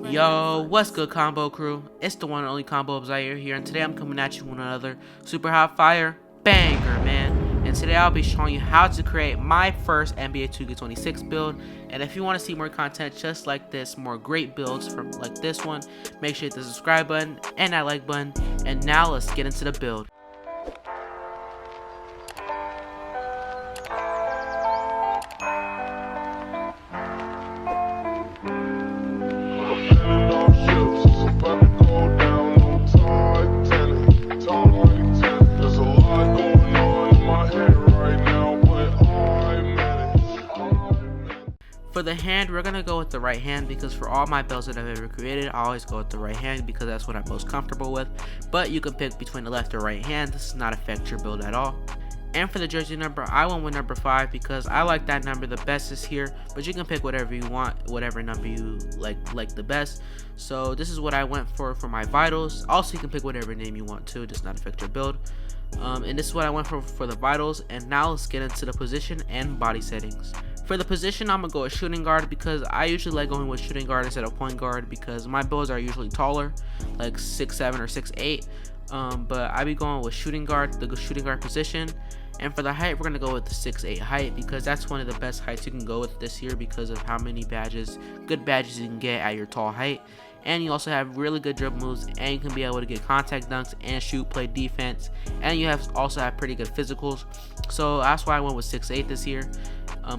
Yo, what's good, Combo Crew? It's the one and only Combo Zaire here, and today I'm coming at you with another super hot fire banger, man. And today I'll be showing you how to create my first NBA 2K26 build. And if you want to see more content just like this, more great builds from like this one, make sure you hit the subscribe button and that like button. And now let's get into the build. For the hand, we're gonna go with the right hand because for all my builds that I've ever created, I always go with the right hand because that's what I'm most comfortable with. But you can pick between the left or right hand. This does not affect your build at all. And for the jersey number, I went with number 5 because I like that number the best is here. But you can pick whatever you want, whatever number you like the best. So this is what I went for my vitals. Also, you can pick whatever name you want to, it does not affect your build. And this is what I went for the vitals. And now let's get into the position and body settings. For the position, I'm going to go with shooting guard because I usually like going with shooting guard instead of point guard because my builds are usually taller, like 6'7" or 6'8". But I be going with shooting guard, the shooting guard position. And for the height, we're going to go with the 6'8" height because that's one of the best heights you can go with this year because of how many good badges you can get at your tall height. And you also have really good dribble moves, and you can be able to get contact dunks and shoot, play defense, and you also have pretty good physicals. So that's why I went with 6'8" this year.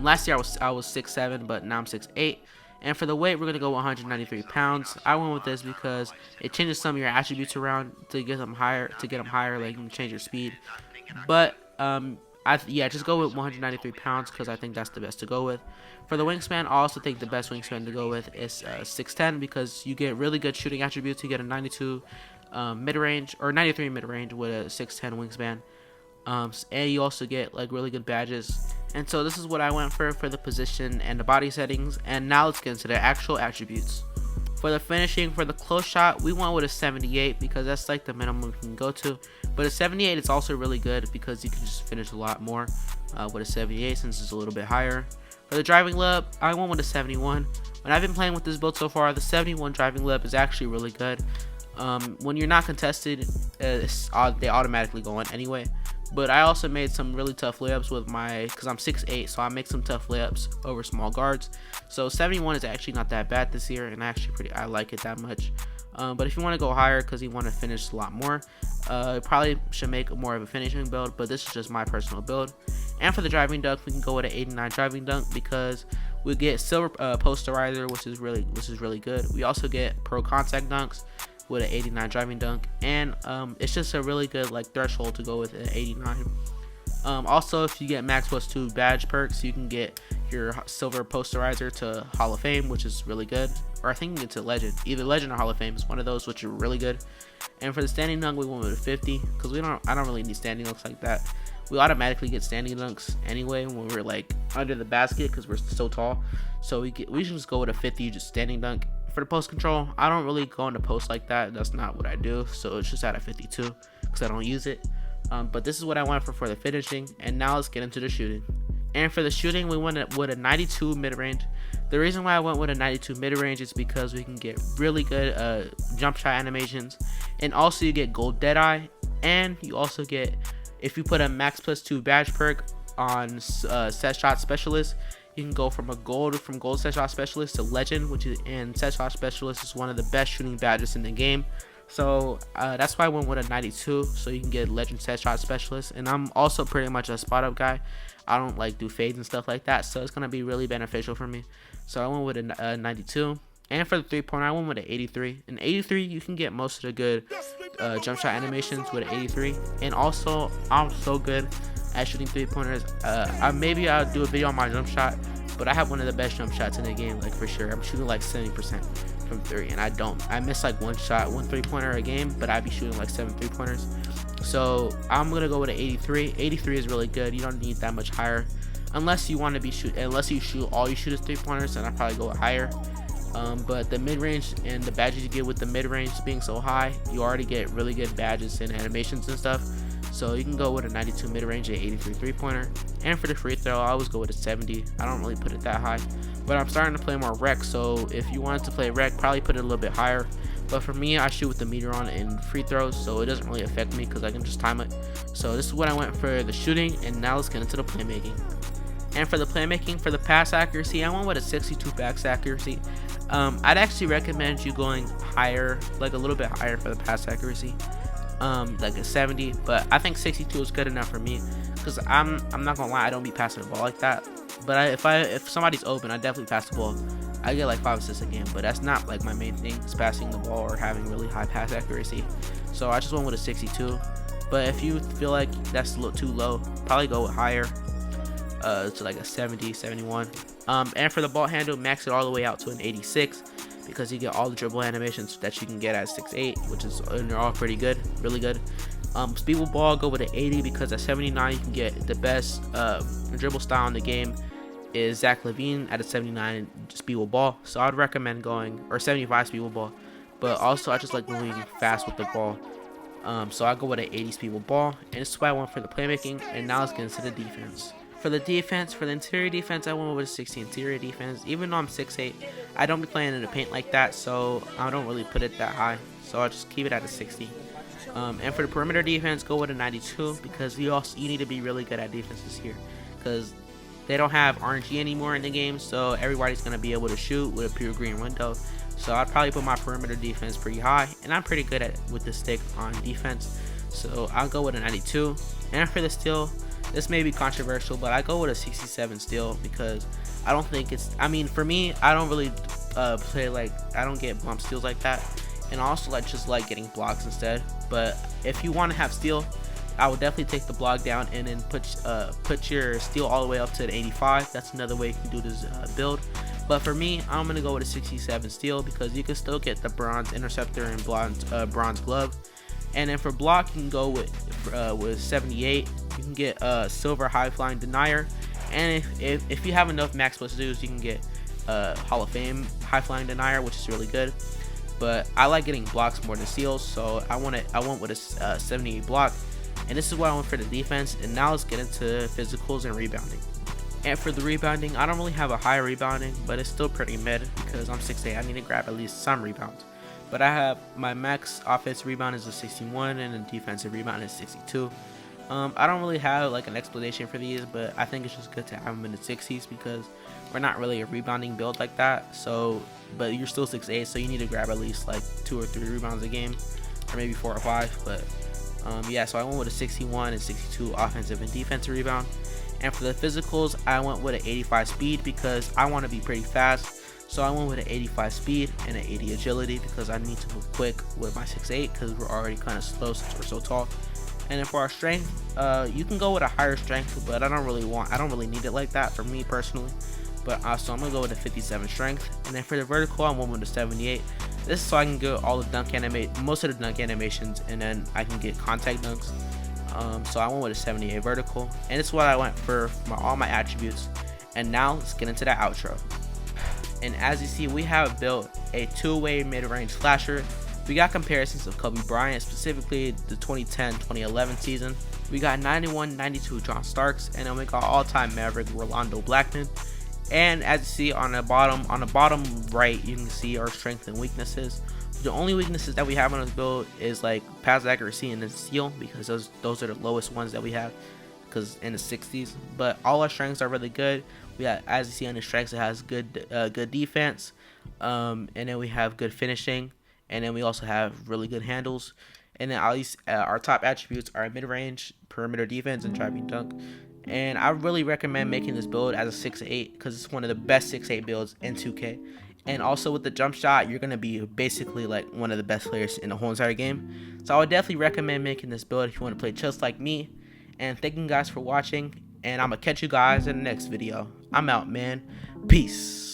Last year I was 6'7", but now I'm 6'8". And for the weight, we're gonna go 193 pounds. I went with this because it changes some of your attributes around to get them higher. Like you can change your speed. But just go with 193 pounds because I think that's the best to go with. For the wingspan, I also think the best wingspan to go with is 6'10" because you get really good shooting attributes. You get a 92 mid-range or 93 mid-range with a 6'10" wingspan. And you also get like really good badges. And so this is what I went for the position and the body settings. And now let's get into the actual attributes. For the finishing, for the close shot, we went with a 78 because that's like the minimum we can go to. But a 78 is also really good because you can just finish a lot more with a 78 since it's a little bit higher. For the driving lob, I went with a 71. When I've been playing with this build so far, the 71 driving lob is actually really good. When you're not contested, they automatically go in anyway. But I also made some really tough layups with because I'm 6'8", so I make some tough layups over small guards. So 71 is actually not that bad this year, and I like it that much. But if you want to go higher because you want to finish a lot more, probably should make more of a finishing build. But this is just my personal build. And for the driving dunk, we can go with an 89 driving dunk because we get silver posterizer, which is really good. We also get pro contact dunks with an 89 driving dunk, and it's just a really good like threshold to go with an 89. Also, if you get max plus 2 badge perks, you can get your silver posterizer to Hall of Fame, which is really good, or I think you can get to legend, either legend or Hall of Fame is one of those, which are really good. And for the standing dunk, we went with a 50 because I don't really need standing dunks like that. We automatically get standing dunks anyway when we're like under the basket because we're so tall. So we should just go with a 50 just standing dunk. For the post control, I don't really go into post like that. That's not what I do. So it's just at a 52 because I don't use it. But this is what I went for the finishing. And now let's get into the shooting. And for the shooting, we went with a 92 mid-range. The reason why I went with a 92 mid-range is because we can get really good jump shot animations. And also you get gold deadeye. And you also get, if you put a max plus 2 badge perk on set shot specialist, you can go from gold set shot specialist to legend, and set shot specialist is one of the best shooting badges in the game. So that's why I went with a 92, so you can get legend set shot specialist. And I'm also pretty much a spot up guy. I don't like do fades and stuff like that, so it's gonna be really beneficial for me. So I went with a 92. And for the 3-pointer, I went with an 83. An 83, you can get most of the good jump shot animations with an 83. And also, I'm so good at shooting 3-pointers. Maybe I'll do a video on my jump shot, but I have one of the best jump shots in the game, like for sure. I'm shooting like 70% from 3, and I miss like one 3-pointer a game, but I be shooting like 7 3-pointers. So I'm gonna go with an 83. 83 is really good. You don't need that much higher, unless you shoot all you shoot is 3-pointers, then I probably go higher. But the mid-range and the badges you get with the mid-range being so high, you already get really good badges and animations and stuff. So you can go with a 92 mid-range and 83 three-pointer. And for the free throw, I always go with a 70. I don't really put it that high, but I'm starting to play more rec, so if you wanted to play rec, probably put it a little bit higher. But for me, I shoot with the meter on in free throws, so it doesn't really affect me because I can just time it. So this is what I went for the shooting, and now let's get into the playmaking. And for the playmaking, for the pass accuracy, I went with a 62 pass accuracy. I'd actually recommend you going higher, like a little bit higher for the pass accuracy, like a 70. But I think 62 is good enough for me because I'm not gonna lie, I don't be passing the ball like that. But if somebody's open, I definitely pass the ball. I get like 5 assists a game, but that's not like my main thing, is passing the ball or having really high pass accuracy. So I just went with a 62. But if you feel like that's a little too low, probably go with higher, to like a 70, 71. And for the ball handle, max it all the way out to an 86 because you get all the dribble animations that you can get at 6'8", which is, and they're all pretty good, really good. Speed with ball, go with an 80 because at 79 you can get the best dribble style in the game is Zach LaVine at a 79 speed with ball. So I'd recommend going, or 75 speed with ball. But also I just like moving fast with the ball. So I go with an 80 speed with ball, and this is what I want for the playmaking. And now let's get into the defense. For the defense, for the interior defense, I went with a 60 interior defense. Even though I'm 6'8", I don't be playing in the paint like that, so I don't really put it that high. So I just keep it at a 60. And for the perimeter defense, go with a 92 because you need to be really good at defenses here because they don't have RNG anymore in the game, so everybody's gonna be able to shoot with a pure green window. So I'd probably put my perimeter defense pretty high, and I'm pretty good with the stick on defense. So I'll go with a 92. And for the steal, this may be controversial, but I go with a 67 steal because I don't think it's, I mean, for me, I don't really play like, I don't get bump steals like that, and also just like getting blocks instead. But if you want to have steal, I would definitely take the block down and then put your steal all the way up to an 85. That's another way you can do this build. But for me, I'm gonna go with a 67 steal because you can still get the bronze interceptor and bronze glove. And then for block, you can go with 78. You can get a silver high flying denier, and if you have enough max plus dues, you can get Hall of Fame high flying denier, which is really good. But I like getting blocks more than steals, so I went with a 78 block. And this is what I want for the defense. And now let's get into physicals and rebounding. And for the rebounding, I don't really have a high rebounding, but it's still pretty mid because I'm 6'8". I need to grab at least some rebounds. But I have my max offensive rebound is a 61 and the defensive rebound is 62. I don't really have like an explanation for these, but I think it's just good to have them in the 60s because we're not really a rebounding build like that. So, but you're still 6'8", so you need to grab at least like 2 or 3 rebounds a game, or maybe 4 or 5. But yeah, so I went with a 61 and 62 offensive and defensive rebound. And for the physicals, I went with an 85 speed because I want to be pretty fast. So I went with an 85 speed and an 80 agility because I need to move quick with my 6'8" because we're already kind of slow since we're so tall. And then for our strength, you can go with a higher strength, but I don't really need it like that for me personally. But so I'm gonna go with a 57 strength. And then for the vertical, I'm going with a 78. This is so I can get all the most of the dunk animations, and then I can get contact dunks. So I went with a 78 vertical, and this is what I went for all my attributes. And now let's get into the outro. And as you see, we have built a two-way mid-range flasher. We got comparisons of Kobe Bryant, specifically the 2010-2011 season. We got 91-92 John Starks, and then we got all-time Maverick Rolando Blackman. And as you see on the bottom right, you can see our strengths and weaknesses. The only weaknesses that we have on this build is like pass accuracy and the steal, because those are the lowest ones that we have, because in the 60s. But all our strengths are really good. We got, as you see on the strengths, it has good defense, and then we have good finishing, and then we also have really good handles. And then at least our top attributes are mid-range, perimeter defense, and driving dunk. And I really recommend making this build as a 6'8", because it's one of the best 6'8" builds in 2K. And also with the jump shot, you're going to be basically like one of the best players in the whole entire game. So I would definitely recommend making this build if you want to play just like me. And thank you guys for watching. And I'm going to catch you guys in the next video. I'm out, man. Peace.